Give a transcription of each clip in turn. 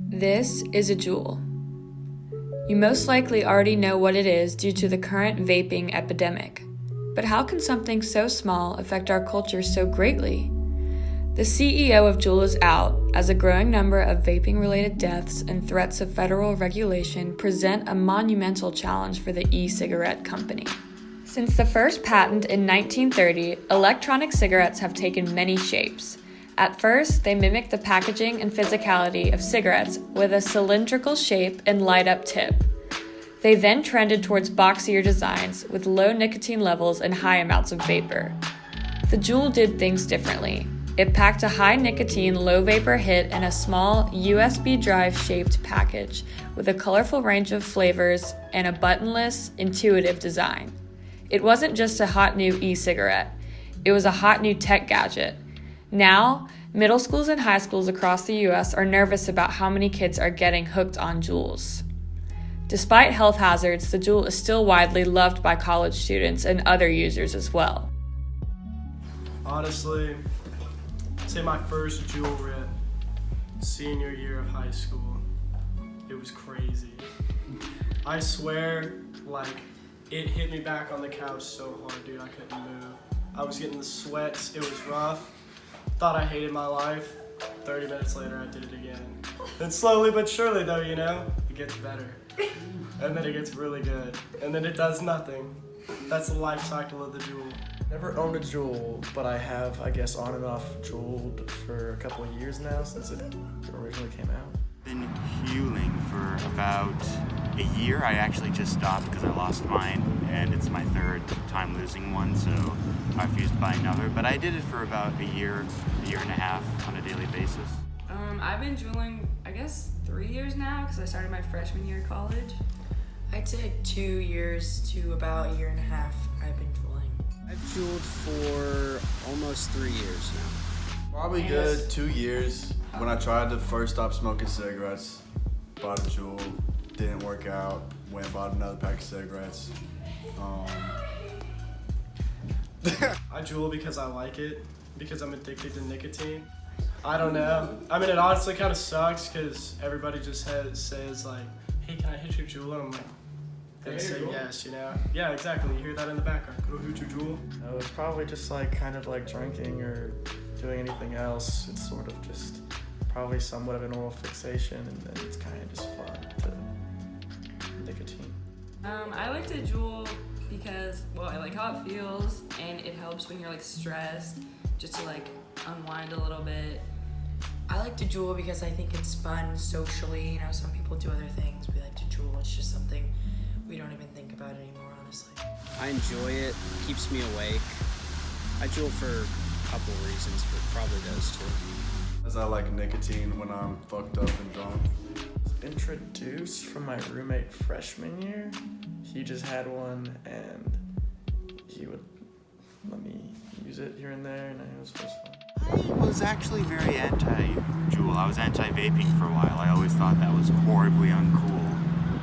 This is a Juul. You most likely already know what it is due to the current vaping epidemic. But how can something so small affect our culture so greatly? The CEO of Juul is out, as a growing number of vaping-related deaths and threats of federal regulation present a monumental challenge for the e-cigarette company. Since the first patent in 1930, electronic cigarettes have taken many shapes. At first, they mimicked the packaging and physicality of cigarettes with a cylindrical shape and light-up tip. They then trended towards boxier designs with low nicotine levels and high amounts of vapor. The Juul did things differently. It packed a high nicotine, low vapor hit in a small USB drive-shaped package with a colorful range of flavors and a buttonless, intuitive design. It wasn't just a hot new e-cigarette. It was a hot new tech gadget. Now, middle schools and high schools across the U.S. are nervous about how many kids are getting hooked on Juuls. Despite health hazards, the Juul is still widely loved by college students and other users as well. Honestly, say my first Juul rip, senior year of high school, it was crazy. I swear, it hit me back on the couch so hard, dude, I couldn't move. I was getting the sweats, it was rough. Thought I hated my life. 30 minutes later, I did it again. And slowly but surely though, it gets better. And then it gets really good. And then it does nothing. That's the life cycle of the Juul. Never owned a Juul, but I have, on and off Juuled for a couple of years now since it originally came out. Been Juuling for about a year. I actually just stopped because I lost mine, and it's my third time losing one, so I refused to buy another. But I did it for about a year and a half on a daily basis. I've been Juuling, 3 years now because I started my freshman year of college. I'd say 2 years to about a year and a half I've been Juuling. I've Juuled for almost 3 years now. Probably good 2 years. When I tried to first stop smoking cigarettes, bought a Juul, didn't work out, went and bought another pack of cigarettes. I Juul because I like it, because I'm addicted to nicotine. I don't know. It honestly kind of sucks because everybody just says hey, can I hit your Juul? And I'm like, they say yes, Yeah, exactly. You hear that in the background. Go hit your Juul. No, it's probably just kind of like drinking or doing anything else. It's sort of just probably somewhat of an oral fixation, and then it's kind of just fun to nicotine. I like to Juul because, I like how it feels, and it helps when you're stressed, just to unwind a little bit. I like to Juul because I think it's fun socially. Some people do other things. We like to Juul. It's just something we don't even think about anymore, honestly. I enjoy it, keeps me awake. I Juul for a couple reasons, but probably those two. As I like nicotine when I'm fucked up and drunk. Introduced from my roommate freshman year. He just had one and he would let me use it here and there, and it was just fun. I was actually very anti-Juul. I was anti-vaping for a while. I always thought that was horribly uncool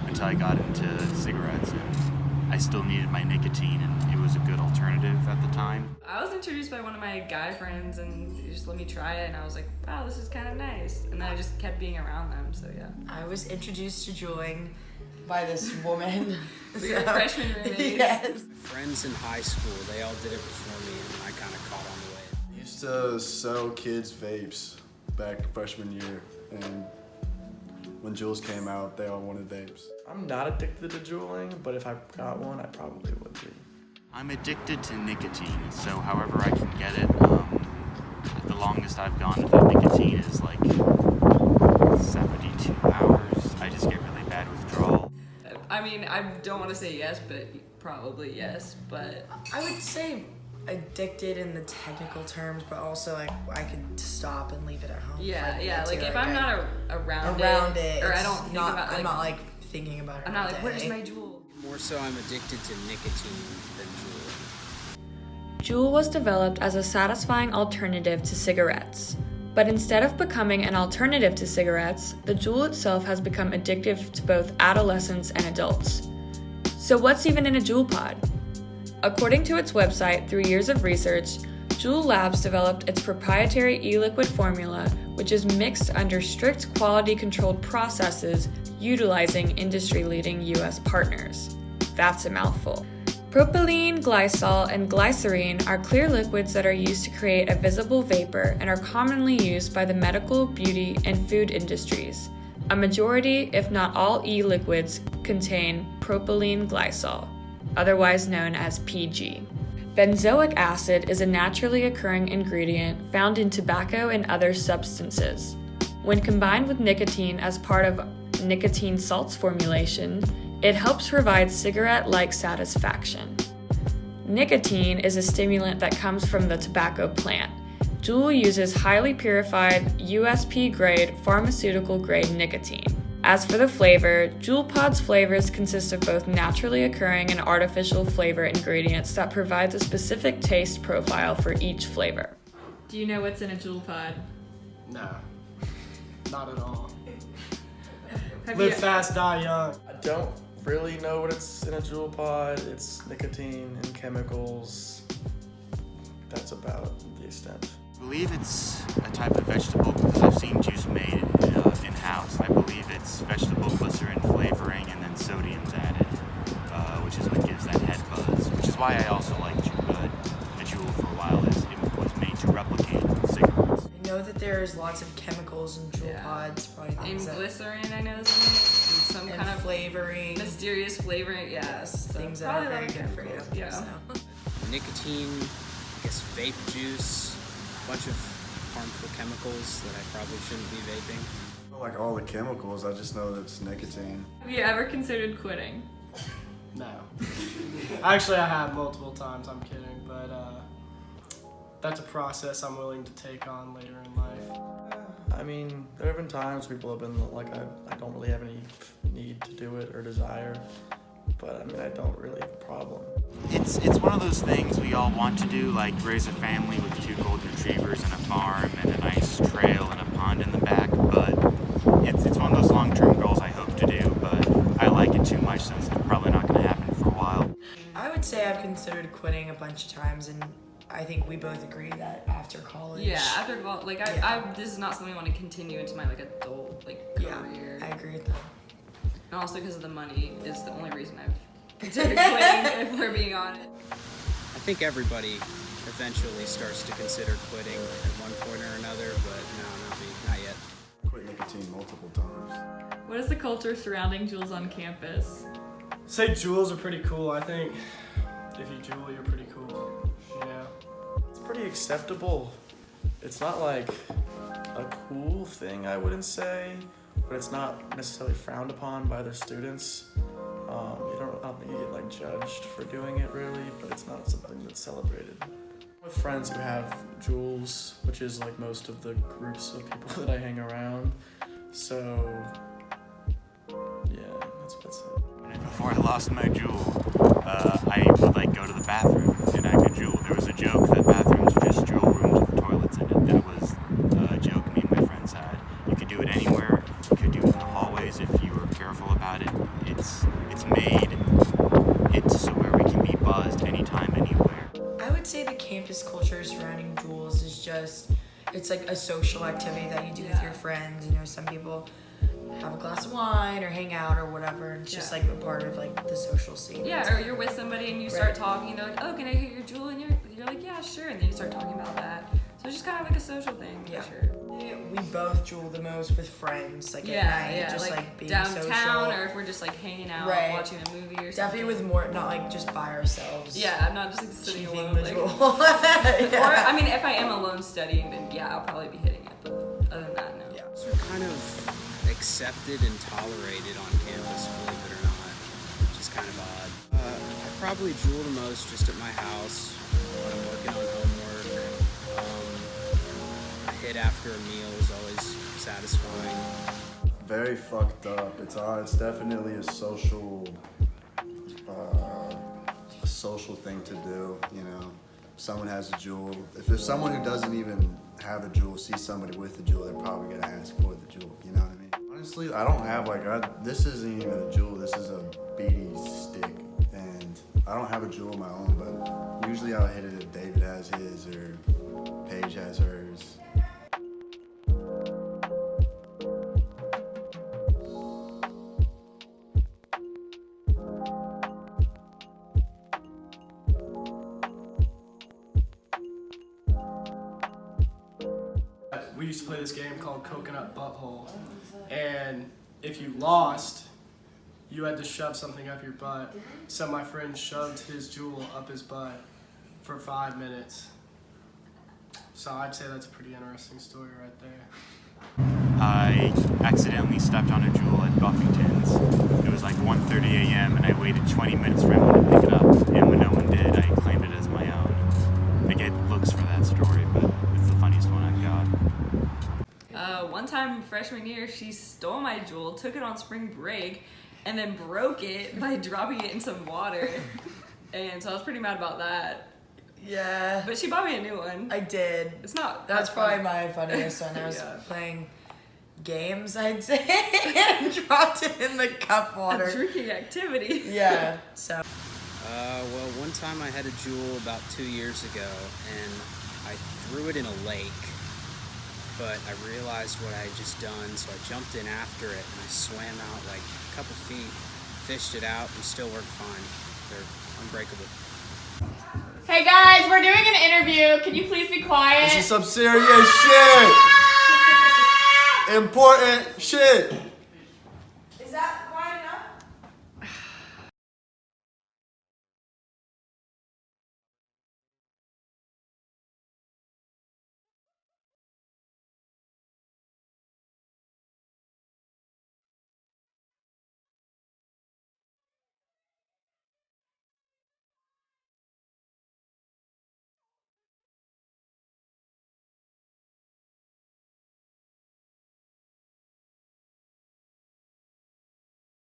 until I got into cigarettes, and I still needed my nicotine, and it was a good alternative at the time. I was introduced by one of my guy friends, and he just let me try it, and I was like, wow, this is kind of nice. And then I just kept being around them, so yeah. I was introduced to Juuling by this woman. We were freshman roommates. Yes. Friends in high school, they all did it before me, and I kind of caught on the way. I used to sell kids vapes back freshman year, and when Juuls came out, they all wanted vapes. I'm not addicted to Juuling, but if I got one, I probably would be. I'm addicted to nicotine, so however I can get it, the longest I've gone without nicotine is 72 hours. I just get really bad withdrawal. I don't want to say yes, but probably yes, but... I would say addicted in the technical terms, but also I could stop and leave it at home. Yeah, too. if I'm not around it, or I don't think about I'm not thinking about it. I'm not where's my Juul? More so I'm addicted to nicotine than Juul. Juul was developed as a satisfying alternative to cigarettes. But instead of becoming an alternative to cigarettes, the Juul itself has become addictive to both adolescents and adults. So what's even in a Juul pod? According to its website, through years of research, Juul Labs developed its proprietary e-liquid formula, which is mixed under strict quality-controlled processes utilizing industry-leading U.S. partners. That's a mouthful. Propylene, glycol, and glycerine are clear liquids that are used to create a visible vapor and are commonly used by the medical, beauty, and food industries. A majority, if not all e-liquids, contain propylene glycol, otherwise known as PG. Benzoic acid is a naturally occurring ingredient found in tobacco and other substances. When combined with nicotine as part of nicotine salts formulation, it helps provide cigarette-like satisfaction. Nicotine is a stimulant that comes from the tobacco plant. Juul uses highly purified, USP-grade, pharmaceutical-grade nicotine. As for the flavor, Juul Pod's flavors consist of both naturally occurring and artificial flavor ingredients that provides a specific taste profile for each flavor. Do you know what's in a Juul Pod? No, not at all. Have Live you- fast, die young. I don't really know what it's in a Juul pod. It's nicotine and chemicals. That's about the extent. I believe it's a type of vegetable because I've seen juice made in-house. I believe it's vegetable glycerin flavoring and then sodium's added, which is what gives that head buzz, which is why I also like Juul for a while, is it was made to replicate cigarettes. I know that there's lots of chemicals in Juul pods, probably And things that, glycerin, I know, is in it. And some and kind of flavoring. mysterious flavoring. Yeah, Yes, so things that are probably very good for you. chemicals, Yeah. So. Nicotine, I guess vape juice, a bunch of harmful chemicals that I probably shouldn't be vaping. Like all the chemicals, I just know that it's nicotine. Have you ever considered quitting? No. Actually, I have multiple times. I'm kidding, but that's a process I'm willing to take on later in life. I mean, there have been times people have been like, I don't really have any need to do it or desire, but I mean, I don't really have a problem. It's one of those things we all want to do, like raise a family with 2 golden retrievers and a farm and a nice trail and a pond in the back, but it's one of those long-term goals I hope to do, but I like it too much, so it's probably not going to happen for a while. I would say I've considered quitting a bunch of times, and I think we both agree that after college. Yeah, after like I this is not something I want to continue into my like adult Yeah, career. I agree with that. And also because of the money is the only reason I've considered quitting, if we're being honest. I think everybody eventually starts to consider quitting at one point or another, but no, not me, not yet. Quit nicotine multiple times. What is the culture surrounding Juuls on campus? Say Juuls are pretty cool. I think if you Juul, you're pretty cool. You know? It's pretty acceptable. It's not like a cool thing, I wouldn't say, but it's not necessarily frowned upon by the students. I don't think you get like judged for doing it really, but it's not something that's celebrated. With friends who have Juuls, which is like most of the groups of people that I hang around, so yeah, that's it. Before I lost my Juul, I would like go to the bathroom and I could Juul. There was a joke that bathrooms were just Juul rooms with toilets in it. That was a joke me and my friends had. You could do it anywhere. You could do it in the hallways if you were careful about it. It's made it so where we can be buzzed anytime, anywhere. I would say the campus culture surrounding Juuls is just, it's like a social activity that you do with your friends. You know, some people have a glass of wine or hang out or whatever, and it's just like a part of like the social scene. Yeah, or you're with somebody and you start talking, and they're like, "Oh, can I hit your Juul?" And you're like, "Yeah, sure." And then you start talking about that. So it's just kind of like a social thing, for sure. We both Juul the most with friends, like Yeah, at night, yeah, just like being social, social. or if we're just like hanging out, Right. watching a movie or something. Definitely with more, not like just by ourselves. Yeah, I'm not just like sitting Chiefing alone. the Like, Juul. Or I mean, if I am alone studying, then yeah, I'll probably be hitting it. But other than that, no. Yeah. Those are kind of accepted and tolerated on campus, believe it or not, which is kind of odd. I probably Juul the most just at my house when I'm working on homework. A hit after a meal is always satisfying. Very fucked up. It's definitely a social thing to do. You know, someone has a Juul. If there's someone who doesn't even have a Juul, see somebody with a Juul, they're probably gonna ask for the Juul. You know what I mean? Honestly, I don't have this isn't even a Juul. This is a BD stick, and I don't have a Juul of my own. But usually I'll hit it if David has his or Paige has hers. used to play this game called Coconut Butthole, and if you lost, you had to shove something up your butt. So my friend shoved his Juul up his butt for 5 minutes. So I'd say that's a pretty interesting story right there. I accidentally stepped on a Juul at Buffington's. It was like 1:30 a.m. and I waited 20 minutes for anyone to pick it up. And when no one did, I claimed it as my own. I get looks for that story, but it's the funniest one I've got. One time freshman year, she stole my Juul, took it on spring break, and then broke it by dropping it in some water. And so I was pretty mad about that. Yeah. But she bought me a new one. I did. It's not. That's probably fun. my funniest one. I was Yeah. playing games, I'd say, and dropped it in the cup water. A drinking activity. Yeah. So. Well, one time I had a Juul about 2 years ago, and I threw it in a lake. But I realized what I had just done, so I jumped in after it, and I swam out like a couple feet, fished it out, and still worked fine. They're unbreakable. Hey guys, we're doing an interview. Can you please be quiet? This is some serious shit. Important shit. Is that